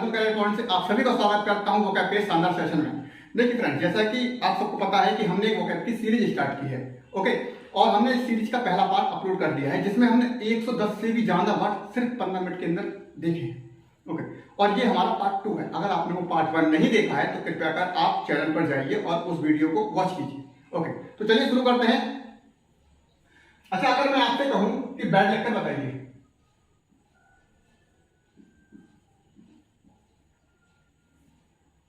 Abdul Karim point से आप सभी का स्वागत करता हूं वोकैब के शानदार सेशन में। देखिए फ्रेंड्स, जैसा कि आप सबको पता है कि हमने एक वोकैब की सीरीज स्टार्ट की है, ओके, और हमने इस सीरीज का पहला पार्ट अपलोड कर दिया है जिसमें हमने 110 से भी ज्यादा वर्ड सिर्फ 15 मिनट के अंदर देखे हैं, ओके। और ये हमारा पार्ट 2 है। अगर आपने वो पार्ट 1 नहीं देखा है तो कृपया कर आप चैनल पर जाइए और उस वीडियो को वॉच कीजिए, ओके। तो चलिए शुरू करते हैं। अच्छा, अगर मैं आपसे कहूं कि बैड लेक्चर बताइए,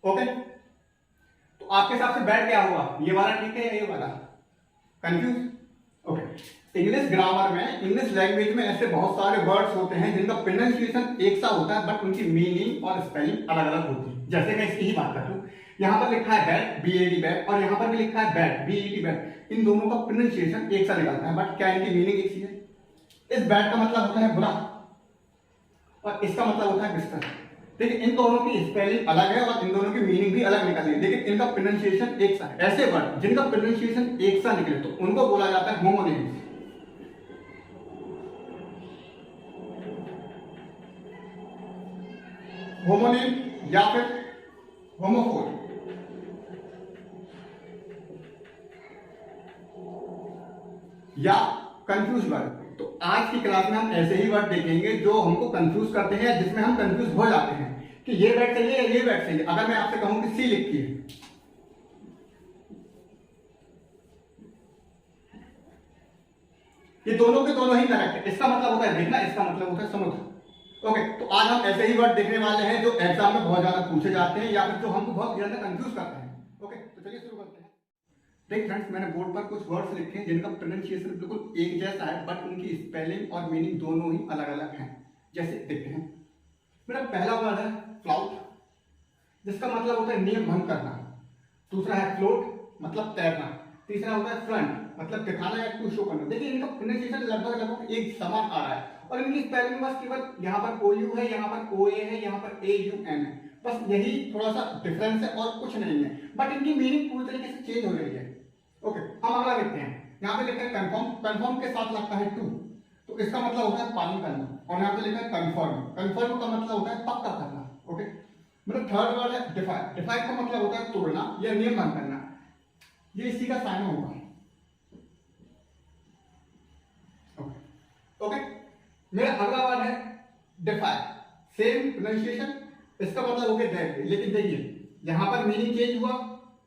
ओके, तो आपके हिसाब से बैड क्या हुआ? ये वाला ठीक है या ये वाला? कंफ्यूज? ओके। इंग्लिश ग्रामर में, इंग्लिश लैंग्वेज में ऐसे बहुत सारे वर्ड्स होते हैं जिनका प्रोनाउंसिएशन एक सा होता है बट उनकी मीनिंग और स्पेलिंग अलग अलग होती है। जैसे मैं इसकी ही बात कर लूं, यहां पर लिखा है बैड, BAD बैड, और यहां पर भी लिखा है बैड, BED बैड। इन दोनों का प्रोनाउंसिएशन एक सा निकलता है बट क्या इनकी मीनिंग एक सी है? इस बैड का मतलब होता है बुरा और इसका मतलब होता है बिस्तर। देखिए, इन दोनों की स्पेलिंग अलग है और इन दोनों की मीनिंग भी अलग निकल रही है, लेकिन इनका प्रोनाउंसिएशन एक सा है। ऐसे वर्ड जिनका प्रोनाउंसिएशन एक सा निकले तो उनको बोला जाता है होमोनिम्स। होमोनिम या फिर होमोफोन। या कंफ्यूज वर्ड। तो आज की क्लास में हम ऐसे ही वर्ड देखेंगे जो हमको कंफ्यूज करते हैं, जिसमें हम कंफ्यूज हो जाते हैं कि ये वर्ड सही है या ये वर्ड सही है। अगर मैं आपसे कहूं कि सी लिखी है, ये दोनों के दोनों ही करेक्ट है, इसका मतलब होता है देखना, इसका मतलब होता है समुद्र, ओके। तो आज हम ऐसे ही वर्ड देखने वाले हैं जो एग्जाम में बहुत ज्यादा पूछे जाते हैं या फिर जो हमको बहुत ज्यादा कंफ्यूज करते हैं, ओके। तो चलिए शुरू करते हैं। देखिए फ्रेंड्स, मैंने बोर्ड पर कुछ वर्ड्स लिखे हैं जिनका प्रोनाउंसिएशन बिल्कुल एक जैसा है बट उनकी स्पेलिंग और मीनिंग दोनों ही अलग अलग हैं। जैसे देखते हैं, मेरा पहला वर्ड है फ्लाउट, जिसका मतलब होता है नियम भंग करना। दूसरा है फ्लोट, मतलब तैरना। तीसरा होता है फ्रंट, मतलब दिखाना या कुछ शो करना। देखिए, इनका प्रोनाउंसिएशन लगभग लगभग एक समान आ रहा है और इनकी स्पेलिंग बस केवल यहाँ पर OU है, यहाँ पर OA है, यहाँ पर AUN है। बस यही थोड़ा सा डिफरेंस है और कुछ नहीं है, बट इनकी मीनिंग पूरी तरीके से चेंज हो रही है, ओके। हम अगला देखते हैं। यहाँ पे लिखा है कंफर्म, कंफर्म के साथ लगता है टू, तो इसका मतलब होता है पालन करना। और यहाँ पे लिखा है कंफर्म, कंफर्म का मतलब होता है पक्का करना, ओके। मतलब थर्ड वर्ड है डिफाई, डिफाई का मतलब होता है तोड़ना या नियम भंग करना। ये इसी का साइन होगा, ओके। मेरा अगला वर्ड है डिफाई, सेम प्रोनाउंसिएशन, इसका मतलब हो गया दैट। लेकिन देखिए, यहां पर मीनिंग चेंज हुआ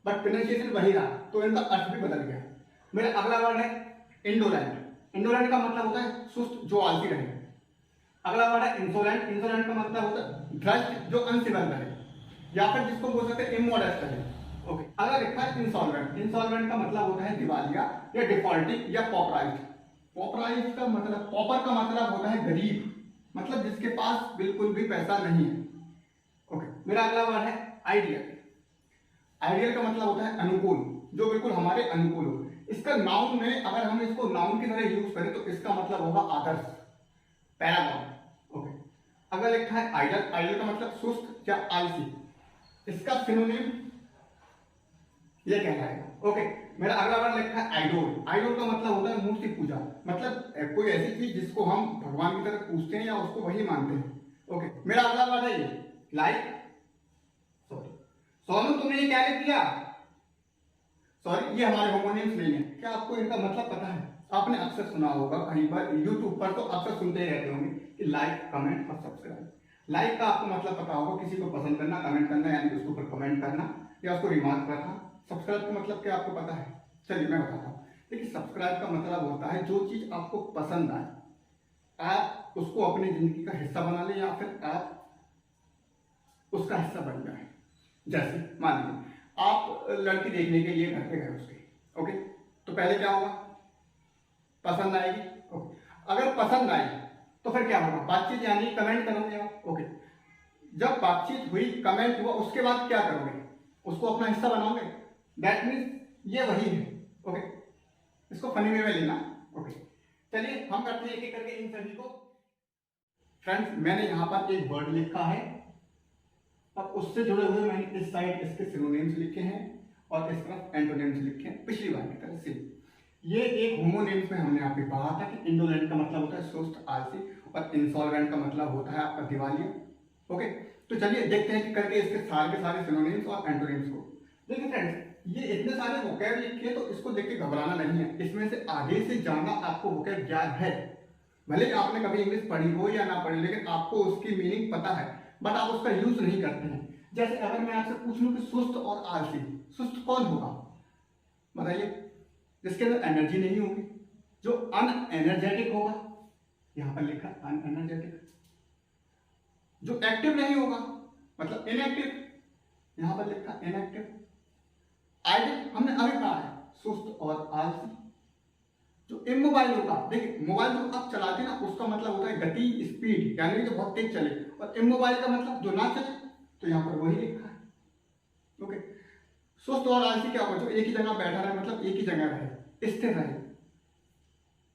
बट प्रोनाउंसिएशन वही रहा, तो इनका अर्थ भी बदल गया। मेरा अगला वर्ड है इंडोलेंट, इंडोलेंट का मतलब होता है सुस्त, जो आलसी रहे। अगला वर्ड है इंसोलेंट, इंसोलेंट का मतलब होता है भ्रष्ट, जो अनसिविल रहे, या फिर जिसको बोल सकते हैं इमोडेस्ट रहे, ओके। अगला लिखा है इंसॉल्वेंट, इंसॉल्वेंट का मतलब होता है दिवालिया या डिफॉल्टिंग या पॉपराइज्ड। पॉपराइज्ड का मतलब, पॉपर का मतलब होता है गरीब, मतलब जिसके पास बिल्कुल भी पैसा नहीं है, ओके। मेरा अगला वर्ड है आइडियल, आइडियल का मतलब होता है अनुकूल, जो बिल्कुल हमारे अनुकूल हो। इसका नाउन में अगर हम इसको नाउन की तरह यूज करें तो इसका मतलब होगा आदर्श, पैरागॉन, ओके। अगर लिखा है आइडल, आइडल का मतलब सुस्त या आलसी, इसका सिनोनिम ये कहलाएगा, ओके। मेरा अगला वर्ड लिखा है आइडोल, आइडोल का मतलब होता है मूर्ति पूजा, मतलब कोई ऐसी चीज जिसको हम भगवान की तरह पूजते हैं या उसको वही मानते हैं, ओके। मेरा अगला वर्ड है ये लाइक, सॉरी सोनू तुमने ये क्या लिख दिया? सॉरी, ये हमारे होमोनिम्स नहीं है। क्या आपको इनका मतलब पता है? आपने अक्सर सुना होगा कहीं पर, यूट्यूब पर तो अक्सर सुनते ही रहते होंगे कि लाइक, कमेंट और सब्सक्राइब। लाइक का आपको मतलब पता होगा किसी को पसंद करना, कमेंट करना यानी उसके ऊपर कमेंट करना या उसको रिमार्क करना। सब्सक्राइब का मतलब क्या आपको पता है? चलिए मैं बताता हूँ। देखिए, सब्सक्राइब का मतलब होता है जो चीज आपको पसंद आए, आप उसको अपनी जिंदगी का हिस्सा बना लें या फिर आप उसका हिस्सा बन जाए। जैसे मान लीजिए आप लड़की देखने के लिए घर पे गए उसके, ओके, तो पहले क्या होगा? पसंद आएगी, ओके। अगर पसंद आई तो फिर क्या होगा? बातचीत, यानी कमेंट करोगे आप, ओके। जब बातचीत हुई, कमेंट हुआ, उसके बाद क्या करोगे? उसको अपना हिस्सा बनाओगे। दैट मीन्स ये वही है, ओके। इसको फनी वे में लेना, ओके। चलिए हम करते हैं एक एक करके इन सभी को। फ्रेंड्स, मैंने यहाँ पर एक वर्ड लिखा है और उससे जुड़े हुए मैंने इस साइड इसके सिनोनिम्स लिखे हैं और इस तरफ एंटोनिम्स लिखे हैं, पिछली बार की तरह से। ये एक होमोनिम्स में हमने आपको पढ़ा था कि इंडोलेंट का मतलब होता है सुस्त, आलसी, और इंसॉल्वेंट का मतलब होता है आपका दिवालिया, ओके। तो चलिए देखते हैं कि करके इसके सारे के सारे सिनोनिम्स और एंटोनिम्स को। देखिए फ्रेंड्स, ये इतने सारे वोकैब लिखे तो इसको देख के घबराना नहीं है, इसमें से आगे से जाना आपको वोकैब ज्ञान है। भले ही आपने कभी इंग्लिश पढ़ी हो या ना पढ़ी, लेकिन आपको उसकी मीनिंग पता है, बट आप उसका यूज नहीं करते हैं। जैसे अगर मैं आपसे पूछ लूं कि सुस्त और आलसी, सुस्त कौन होगा बताइए? जिसके अंदर एनर्जी नहीं होगी, जो अनएनर्जेटिक होगा, यहां पर लिखा अनएनर्जेटिक। जो एक्टिव नहीं होगा मतलब इनएक्टिव, यहां पर लिखा इनएक्टिव। आइडियल हमने अभी कहा है, सुस्त और आलसी। जो इमोबाइल होगा, देखिए मोबाइल जो आप चलाते हैं ना, उसका मतलब होता है गति, स्पीड, यानी कि बहुत तेज चले, और इमोबाइल का मतलब जो ना चले, तो यहां पर वही लिखा है। ओके, सुस्त और आलसी क्या होगा? जो एक ही जगह बैठा रहे, मतलब एक ही जगह रहे, स्थिर रहे।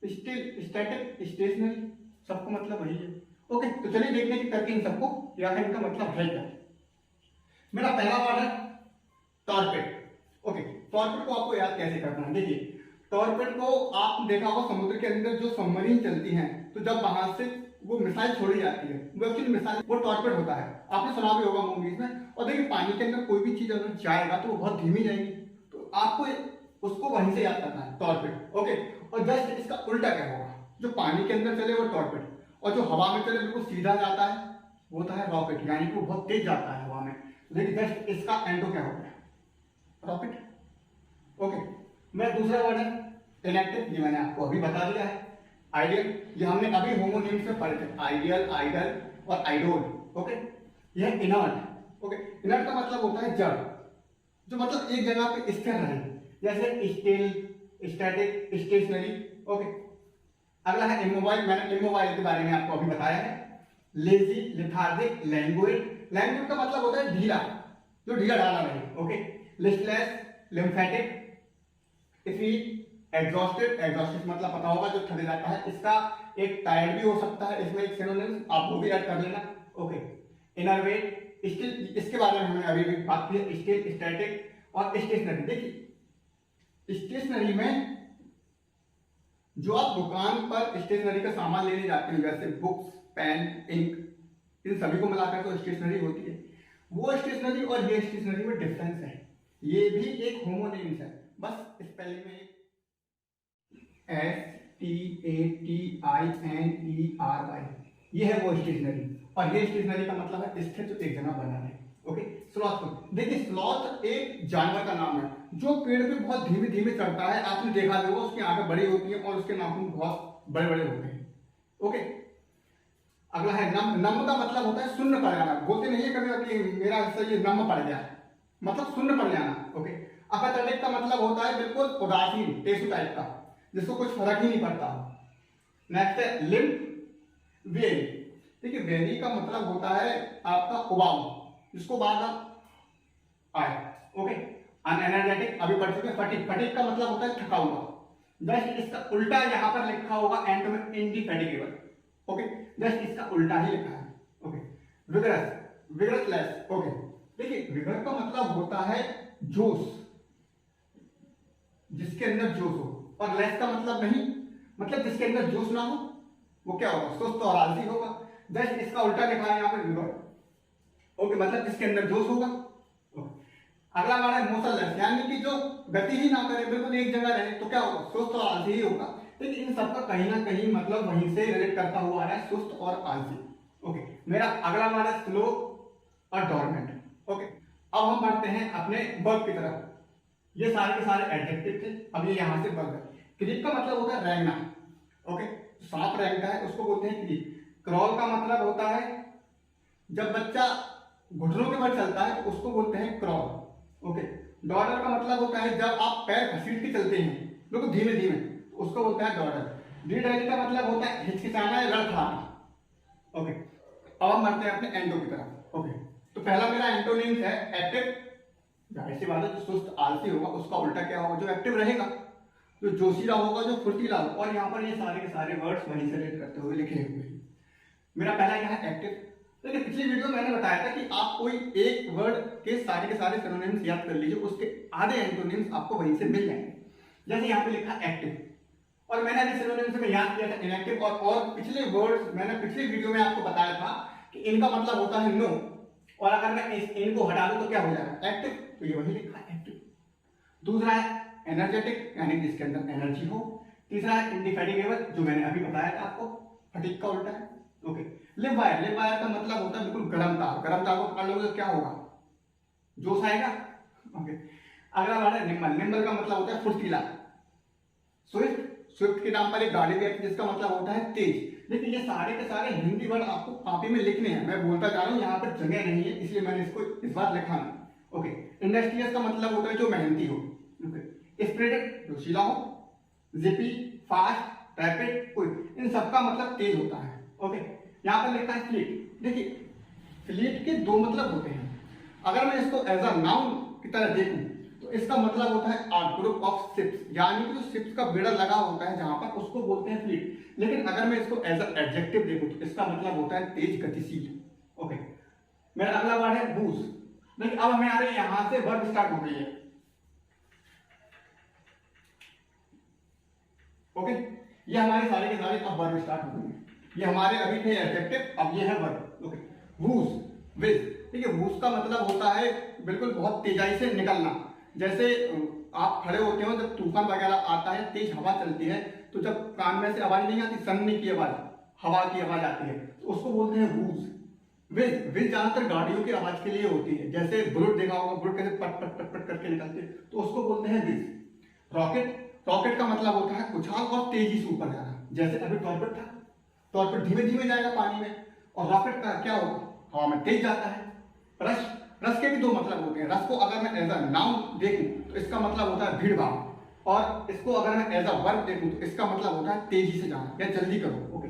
स्टिल, स्टैटिक, स्टेशनरी, सबको मतलब वही है। ओके, तो चलिए देखते हैं कि करके इन सबको या फिर इनका मतलब है क्या। मेरा पहला वर्ड है टॉर्पेड। ओके, टॉर्पेड को आपको याद कैसे करना है? देखिए, टॉर्पेड को आप देखा होगा समुद्र के अंदर जो सबमरीन चलती हैं, तो जब वहां से वो मिसाइल छोड़ी जाती है, वो एक्चुअली मिसाइल, वो टॉर्पेड होता है। आपने सुना भी होगा मूवीज में। और देखिए, पानी के अंदर कोई भी चीज अगर जाएगा तो वो बहुत धीमी जाएगी, तो आपको उसको वहीं से याद करना है, टॉर्पेड। ओके, और जस्ट इसका उल्टा क्या होगा? जो पानी के अंदर चले वो टॉर्पेड, और जो हवा में चले बिल्कुल सीधा जाता है वो होता है रॉकेट, यानी कि वो बहुत तेज जाता है हवा में। लेकिन जस्ट इसका एंटो क्या होता है? रॉकेट। ओके, मेरा दूसरा वर्ड है इनएक्टिव, ये मैंने आपको अभी बता दिया है। आइडियल, ये हमने अभी होमोनिम्स में पढ़े थे, आइडियल, आइडल और आइडोल। ओके, यह इनर्ट। ओके, इनर्ट का मतलब होता है जड़, जो मतलब एक जगह पे स्थिर रहे, जैसे स्टिल, स्टैटिक, स्टेशनरी। ओके, अगला है इमोबाइल। मैंने इमोबाइल के बारे में आपको अभी बताया है। Lazy, lethargic, language. लैंग्वेज का मतलब होता है ढीला, जो ढीला ढाला रहे। Okay, listless, lymphatic, exhausted. Exhausted मतलब पता होगा जो थक जाता है। इसका एक टायर्ड भी हो सकता है, इसमें एक सिनोनिम आप वो भी ऐड कर लेना। ओके, इनरवेट, स्टिल, इसके बारे में हमने अभी भी बात की है। स्टिल, स्टैटिक और स्टेशनरी। देखिए, स्टेशनरी में जो आप दुकान पर स्टेशनरी का सामान लेने जाते हैं, जैसे बुक्स, पेन, इंक, इन सभी को मिलाकर तो स्टेशनरी होती है। वो स्टेशनरी और ये स्टेशनरी में डिफरेंस है। ये भी एक होमोनिम्स है, बस स्पेलिंग में STATINERY, ये है वो स्टेशनरी। और ये स्टेशनरी का मतलब है स्थिर, जो एक जगह बना है। Okay, sloth. देखिए, स्लॉथ एक जानवर का नाम है जो पेड़ पे बहुत धीमे धीमे चढ़ता है। आपने देखा होगा, उसकी आंखें बड़ी होती हैं और उसके नाखून बहुत बड़े बड़े होते हैं। ओके, अगला है नम। नम का मतलब होता है सुन्न पड़ जाना। बोलते नहीं है कभी कि मेरा हिस्सा ये नम पड़ गया, मतलब सुन्न पड़ जाना। ओके, अपाथेटिक का मतलब होता है बिल्कुल उदासीन, टेसू टाइप का, जिसको कुछ फर्क ही नहीं पड़ता। नेक्स्ट है लिम्प वेरी। देखिए, वेरी का मतलब होता है आपका उबाऊ, जिसको बार आए। ओके, अनएनर्जेटिक अभी पढ़ चुके। फटीग, फटीग का मतलब होता है थका हुआ। जस्ट इसका उल्टा यहां पर लिखा होगा एंड में, इंडिफेटिगेबल। ओके, जस्ट इसका उल्टा ही लिखा है। Okay, vigorous, vigorousless. ओके, देखिए, विगर का मतलब होता है जोश, जिसके अंदर जोश हो, और लेस का मतलब नहीं, मतलब जिसके अंदर जोश ना हो वो क्या होगा? सुस्त और आलसी होगा। जस्ट इसका उल्टा लिखा है यहाँ पे विगर। ओके, मतलब जिसके अंदर जोश होगा। अगला हमारा है मोशनलेस, यानी कि जो गति ही ना करे, बिल्कुल एक जगह रहे, तो क्या होगा? सुस्त और आलसी ही होगा। लेकिन इन सबका कहीं ना कहीं मतलब वहीं से रिलेट करता हुआ आ रहा है, सुस्त और आलसी। ओके, मेरा अगला हमारा स्लो और डोरमेंट। ओके, अब हम बढ़ते हैं अपने वर्ब की तरफ। ये सारे के सारे एडजेक्टिव थे, अब ये यहां से वर्ब है। क्रीप का मतलब होता है रेंगना। ओके, सांप रेंगता है उसको बोलते हैं क्रीप। क्रॉल का मतलब होता है जब बच्चा घुटनों के बल चलता है तो उसको बोलते हैं क्रॉल। ओके, डॉडर का मतलब होता है जब आप पैर घसीट के चलते हैं बिल्कुल धीमे धीमे, तो उसको बोलते हैं डॉडर। डीडैली का मतलब होता है हिचकिचाना या लड़खड़ाना। ओके, अब हम बढ़ते हैं अपने एंटो की तरफ। ओके, तो पहला मेरा एंटोनिम्स है एक्टिव। जाहिर सी बात है, जो सुस्त आलसी होगा उसका उल्टा क्या होगा? जो एक्टिव रहेगा, जो जोशीला होगा, जो फुर्तीला होगा। और यहाँ पर ये सारे के सारे वर्ड्स वहीं से रिलेट करते हुए लिखे हुए हैं। मेरा पहला यहाँ है एक्टिव। लेकिन पिछली वीडियो में मैंने बताया था कि आप कोई एक वर्ड के सारे सिनोनिम्स याद कर लीजिए, उसके आधे एंटोनिम्स आपको वहीं से मिल जाएंगे। जैसे यहाँ पे लिखा एक्टिव, और मैंने अभी सिनोनिम्स में याद किया था इनएक्टिव। और पिछले वर्ड्स मैंने पिछली वीडियो में आपको बताया था कि इनका मतलब होता है नो, और अगर मैं इनको हटा दूं तो क्या हो जाएगा, एक्टिव, तो ये वही लिखा है एक्टिव। दूसरा है एनर्जेटिक, यानी कि इसके अंदर एनर्जी हो। तीसरा है इंडिफेटिगेबल, जो मैंने अभी बताया था आपको, फटीग का उल्टा है। Okay, live wire, live wire का मतलब होता है बिल्कुल गर्म तार, गर्म तार को पकड़ लोगे तो क्या होगा, जोश आएगा। ओके, अगला वर्ड है निम्बल, निम्बल का मतलब होता है फुर्तीला। स्विफ्ट, स्विफ्ट के नाम पर एक गाड़ी भी है जिसका मतलब होता है तेज। लेकिन ये सारे के सारे हिंदी वर्ड आपको कॉपी में लिखने हैं, मैं बोलता जा रहा हूँ, यहाँ पर जगह नहीं है इसलिए मैंने इसको इस बार लिखा नहीं। ओके, इंडस्ट्रियस का मतलब होता है जो मेहनती हो। ओके, स्प्रेडेड, जो शीला हो। जिपी, फास्ट, रैपिड, क्विक, इन सबका मतलब तेज होता है। ओके, यहाँ पर लिखा है फ्लीट। देखिए फ्लीट के दो मतलब होते हैं, अगर मैं इसको एज अ नाउन की तरह देखूं तो इसका मतलब होता है अ ग्रुप ऑफ शिप्स, यानी कि जो शिप्स का बेड़ा लगा होता है जहां पर, उसको बोलते हैं फ्लीट। लेकिन अगर मैं इसको एज अ एडजेक्टिव देखूं तो इसका मतलब होता है तेज गतिशील। ओके, मेरा अगला वर्ड है बूज। देखिए अब हमें आ रहे हैं यहां से वर्ब स्टार्ट हो गई है। ओके, ये हमारे सारे के सारे अब वर्ब स्टार्ट हो गए हैं। ये हमारे अभी थे एडजेक्टिव, अब ये है वर्ब। Okay, whose, Vij. देखिए वूज का मतलब होता है बिल्कुल बहुत तेजाई से निकलना। जैसे आप खड़े होते हो, जब तूफान वगैरह आता है, तेज हवा चलती है, तो जब कान में से आवाज नहीं आती, सन्नी की आवाज, हवा की आवाज आती है, तो उसको बोलते हैं वूज। विज, विज ज्यादातर गाड़ियों की आवाज के लिए होती है, जैसे बुलेट देखा होगा, बुलेट कैसे पट पट पट पट करके निकलती है, तो उसको बोलते हैं विज। रॉकेट, रॉकेट का मतलब होता है उछाल और तेजी से ऊपर जाना, जैसे अभी टॉर्पेड था, टॉर्पेड धीमे धीमे जाएगा पानी में, और रॉकेट का क्या होगा, हवा में तेज जाता है। रश, रस के भी दो मतलब होते हैं। रस को अगर मैं एज अ नाउन देखूं तो इसका मतलब होता है भीड़ भाड़, और इसको अगर मैं एज अ वर्ब देखूं तो इसका मतलब होता है तेजी से जाना या जल्दी करो। ओके,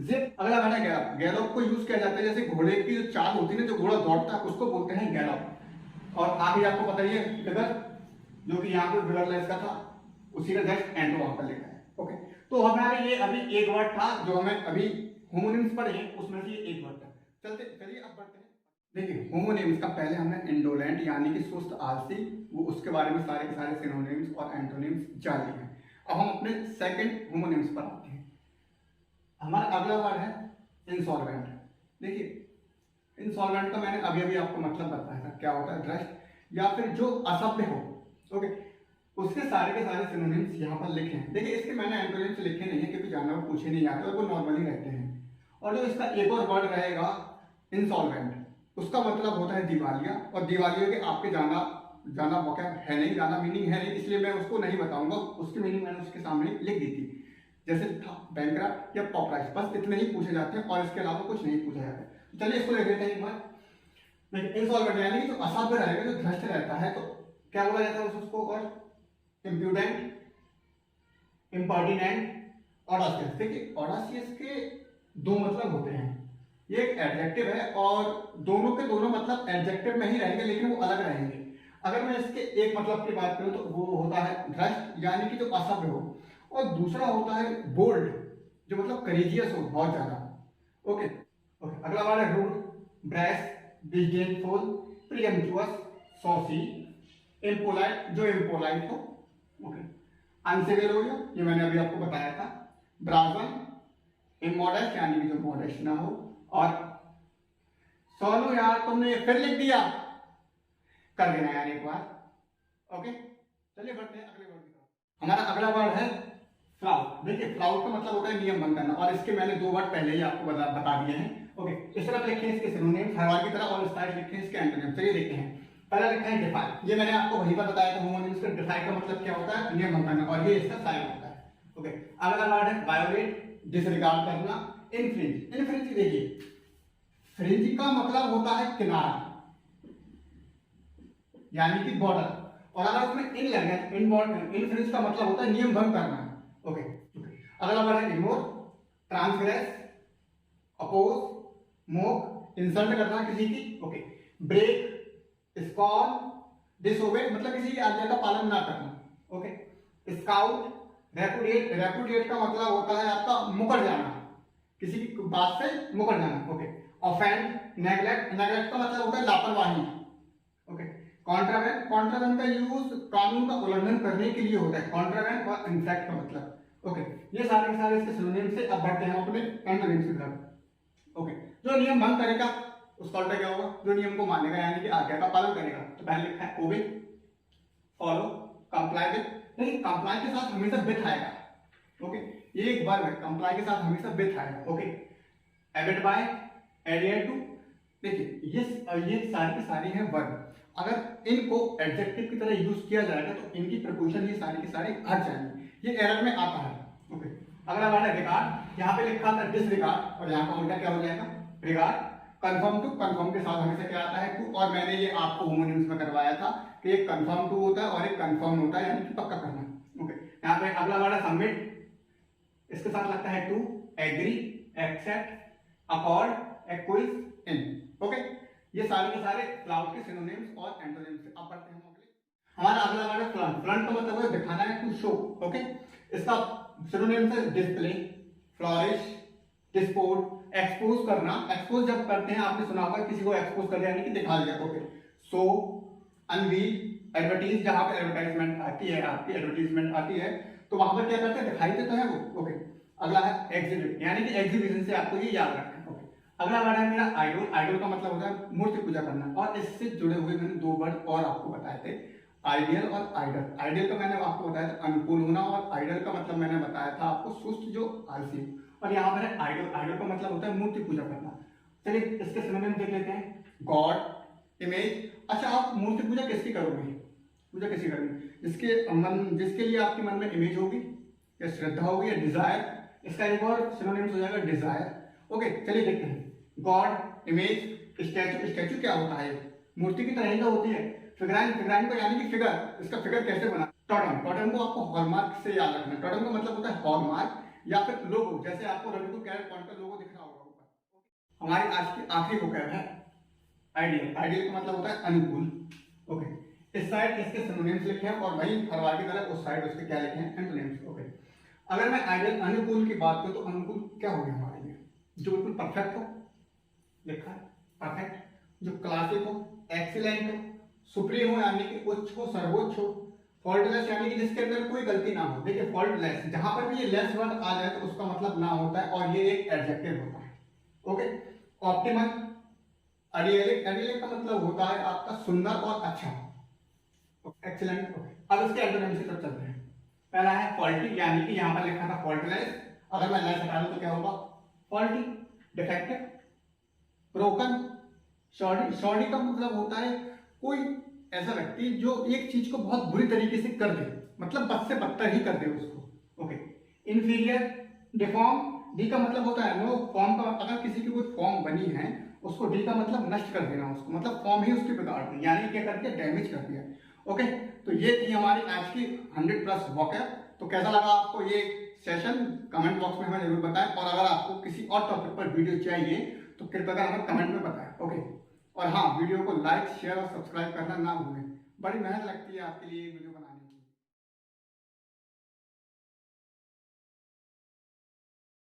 जिप, अगला वर्ड है गैलॉप। गैलॉप को यूज किया जाता है जैसे घोड़े की जो चाल होती है ना, जो घोड़ा दौड़ता है, उसको बोलते हैं गैलॉप। और आगे आपको पता ही है फिगर, जो कि यहाँ पे फिगरलेस का था, उसी का जस्ट एंड वहां पर लिखा है। ओके, तो हमारे ये अभी एक वर्ड था जो हमें अभी होमोनिम्स पढ़े हैं, उसमें से एक वर्ड था। चलते चलिए अब बढ़ते हैं। देखिए होमोनिम्स का पहले हमने इंडोलेंट यानी कि सुस्त, आलसी, वो उसके बारे में सारे के सारे सिनोनिम्स और एंटोनिम्स जान लिए हैं। अब हम अपने सेकंड होमोनिम्स पर आते हैं। हमारा अगला वर्ड है इंसॉल्वेंट। देखिए इंसॉल्वेंट का मैंने अभी अभी आपको मतलब बताया था, क्या होता है, भ्रष्ट या फिर जो असभ्य हो। ओके, उसके सारे के सारे सिनोनिम्स यहाँ पर लिखे हैं। देखिए इसके मैंने एंटोनिम्स लिखे नहीं है क्योंकि जानवर पूछे नहीं जाते और वो नॉर्मली रहते हैं। और जो इसका एक और वर्ड रहेगा इंसॉल्वेंट, उसका मतलब होता है दिवालिया, और दिवालिया के आपके जाना वोकैब है नहीं, जाना मीनिंग है नहीं, इसलिए मैं उसको नहीं बताऊंगा। उसकी मीनिंग मैंने उसके सामने लिख दी थी, जैसे था बैंकरप्ट या पॉपराइज, बस इतने ही पूछे जाते हैं और इसके अलावा कुछ नहीं पूछा जाता है। चलिए इसको देख लेते हैं एक बार। इंसॉल्वेंट यानी कि जो असभ्य रहेगा, जो भ्रष्ट रहता है, तो क्या बोला जाता है उसको, और इम्प्यूडेंट, इम्पर्टिनेंट, ऑडासियस। देखिए ऑडासियस के दो मतलब होते हैं, ये एक एडजेक्टिव है और दोनों के दोनों मतलब एडजेक्टिव में ही रहेंगे लेकिन वो अलग रहेंगे। अगर मैं इसके एक मतलब की बात करूं तो वो होता है भ्रष्ट यानी कि जो असभ्य हो, और दूसरा होता है बोल्ड, जो मतलब करेजियस हो बहुत ज्यादा। ओके ओके, अगला वर्ड है rude, brash, disdainful, प्रीएम्पचुअस, saucy, impolite, जो इम्पोलाइट हो। ओके, अनसिविल हो गया, ये मैंने अभी आपको बताया था। ब्राजन, इमोडेस्ट यानी कि जो मॉडेस्ट ना हो। और सोनू यार तुमने फिर लिख दिया, कर देना यार एक बार। ओके, चलिए बढ़ते हैं अगले वर्ड की तरफ। हमारा अगला वर्ड है फ्लाउट। देखिए फ्लाउट का मतलब होता है नियम भंग करना, और इसके मैंने दो वर्ड पहले ही आपको बता दिए हैं। ओके, इस तरफ लिखे हैं इसके सिनोनिम्स हरवार की तरह, और इस साइड लिखे हैं इसके एंटोनिम्स। चलिए देखते हैं। पहला लिखा है डिफाई, ये मैंने आपको वहीं पर बताया था होमोनिम्स का। डिफाई का मतलब क्या होता है, नियम भंग करना, और ये इसका साइन होता है। ओके, अगला वर्ड है वायोलेट, डिसरिगार्ड करना। इनफ्रिंज, इनफ्रिंज देखिए फ्रिंज का मतलब होता है किनारा यानी कि बॉर्डर, और अगर उसमें इन लग गया, इनफ्रिंज का मतलब होता है नियम भंग करना। ओके, अगला वर्ड है ignore, transgress, oppose, mock, insult करना किसी की। ओके, ब्रेक, स्कॉर्न, डिसोबे मतलब किसी की आज्ञा का पालन ना करना। ओके, स्काउट, रेपुडिएट, रेपुडिएट का मतलब होता है आपका मुकर जाना, किसी की बात से मुकर जाना। ओके, ऑफेंड, नेग्लेक्ट, नेग्लेक्ट का मतलब होता है लापरवाही। ओके, कॉन्ट्रावेंट, कॉन्ट्रावेंट का यूज कानून का उल्लंघन करने के लिए होता है, कॉन्ट्रावेंट और इनफैक्ट का मतलब। ओके, ये सारे के सारे इसके सिनोनिम से। अब बढ़ते हैं अपने एंटोनिम्स की तरफ। ओके, जो नियम भंग करेगा उसका उल्टा क्या होगा, जो नियम को मानेगा यानी कि आज्ञा का पालन करेगा। तो पहले लिखा है ओबे, फॉलो, कंप्लाई विद, लेकिन कंप्लाई के साथ हमेशा विथ आएगा। ओके, ये एक वर्ब है, कंप्लाई के साथ हमेशा विथ आएगा। Okay, abide by, adhere to. देखिए ये सारी की सारी है वर्ब। अगर इनको एडजेक्टिव की तरह यूज किया जाएगा तो इनकी प्रपोजिशन ये सारी की सारी हट जाएंगी, ये एरर में आता है। ओके, अगला वर्ड है रिगार्ड। यहाँ पे लिखा था डिसरिगार्ड और यहाँ का उल्टा क्या हो जाएगा, रिगार्ड। कंफर्म टू, कंफर्म के साथ हमेशा क्या आता है, टू। और मैंने ये आपको होमोनिम्स में करवाया था कि एक कंफर्म टू होता है और एक कंफर्म होता है, यानी कि पक्का करना। ओके, यहाँ पे अगला वर्ड है सबमिट, इसके साथ लगता है to, agree, except, accord, acquiesce, in. Okay, ये सारे के सारे क्लाउड के सिनोनिम्स और एंटोनिम्स। अब पढ़ते हैं हम अगले। हमारा अगला वर्ड है फ्रंट। फ्रंट का मतलब है दिखाना है, टू शो। ओके, इसका सिनोनिम्स है डिस्प्ले, फ्लॉरिश, डिस्पोर्ट, एक्सपोज करना। एक्सपोज जब करते हैं, आपने सुना होगा किसी को एक्सपोज कर दिया यानी कि दिखा दिया। ओके, शो, अनवील, एडवर्टीज, जहां पे एडवर्टाइजमेंट आती है, आपकी एडवर्टीजमेंट आती है तो वहां पर क्या करते हैं, दिखाई देते हैं वो। ओके, अगला है एग्जिबिट, यानी कि एग्जीबिशन से आपको ये याद रखना है। ओके, अगला वर्ड है मेरा आइडल। आइडल का मतलब होता है मूर्ति पूजा करना, और इससे जुड़े हुए मैंने दो वर्ड और आपको बताए थे, आइडियल और आइडल। आइडियल का मैंने आपको बताया था अनुकूल होना, और आइडल का मतलब मैंने बताया था आपको सुस्त, जो आलसी। और यहाँ पर है आइडल। आइडल का मतलब होता है मूर्ति पूजा करना। चलिए इसके सिनोनिम देख लेते हैं, गॉड, इमेज। अच्छा, आप मूर्ति पूजा किसकी करोगे, पूजा किसकी करोगे, जिसके लिए आपके मन में इमेज होगी या श्रद्धा होगी या डिजायर। इसका एक और सिनोनिम्स हो जाएगा डिजायर। ओके, चलिए देखते हैं। God, image, statue. स्टैचू क्या होता है, मूर्ति की तरह ही होती है। फिगराइन, फिगराइन को यानी कि फिगर, इसका फिगर कैसे बना। टोटम, टोटम को आपको हॉलमार्क से याद रखना है। टोटम का मतलब होता है हॉलमार्क या फिर लोगो, जैसे आपको रविकुल कैरेट पॉइंट का लोगो दिख रहा होगा ऊपर। हमारी आज की आखिरी वोकैब है आइडियल। आइडियल का मतलब होता है अनुकूल। ओके, इस साइड इसके सिनोनिम्स लिखे हैं और वही हर बार की तरह उस साइड उसके क्या लिखे हैं, एंटोनिम्स। ओके, अगर मैं आइडियल अनुकूल की बात करूं तो अनुकूल क्या हो गया हमारे लिए, जो बिल्कुल परफेक्ट हो, लिखा है परफेक्ट, जो क्लासिक हो, एक्सीलेंट हो, सुप्रीम हो यानी कि उच्च हो, सर्वोच्च हो, फॉल्टलेस यानी कि जिसके अंदर कोई गलती ना हो। देखिए फॉल्टलेस, जहां पर भी ये लेस वर्ड आ जाए तो उसका मतलब ना होता है और ये एक एडजेक्टिव होता है। Okay, optimal, idyllic. आइडियलिक का मतलब होता है आपका सुंदर और अच्छा, एक्सीलेंट। अब इसके एंटोनिम से सब चलते हैं। पहला है फॉल्टी, यानी कि यहां पर लिखा था फॉल्टलेस, अगर मैं लेस हटा दूं तो क्या होगा, faulty. Defective, broken, shorty. Shorty का मतलब होता है कोई ऐसा व्यक्ति जो एक चीज को बहुत बुरी तरीके से कर दे, मतलब बद से बदतर ही कर दे उसको। Okay, inferior, deform. डी का मतलब होता है नो फॉर्म का, अगर किसी की कोई फॉर्म बनी है उसको डी का मतलब नष्ट कर देना, उसको मतलब फॉर्म ही उसकी बिगाड़ दी, यानी क्या कर दिया, डैमेज कर दिया। ओके, तो ये थी हमारी आज की 100+ वोकैब। तो कैसा लगा आपको ये सेशन, कमेंट बॉक्स में हमें जरूर बताएं, और अगर आपको किसी और टॉपिक पर वीडियो चाहिए तो कृपया कर हमें कमेंट में बताएं। ओके, और हाँ, वीडियो को लाइक, शेयर और सब्सक्राइब करना ना भूलें, बड़ी मेहनत लगती है आपके लिए वीडियो बनाने में।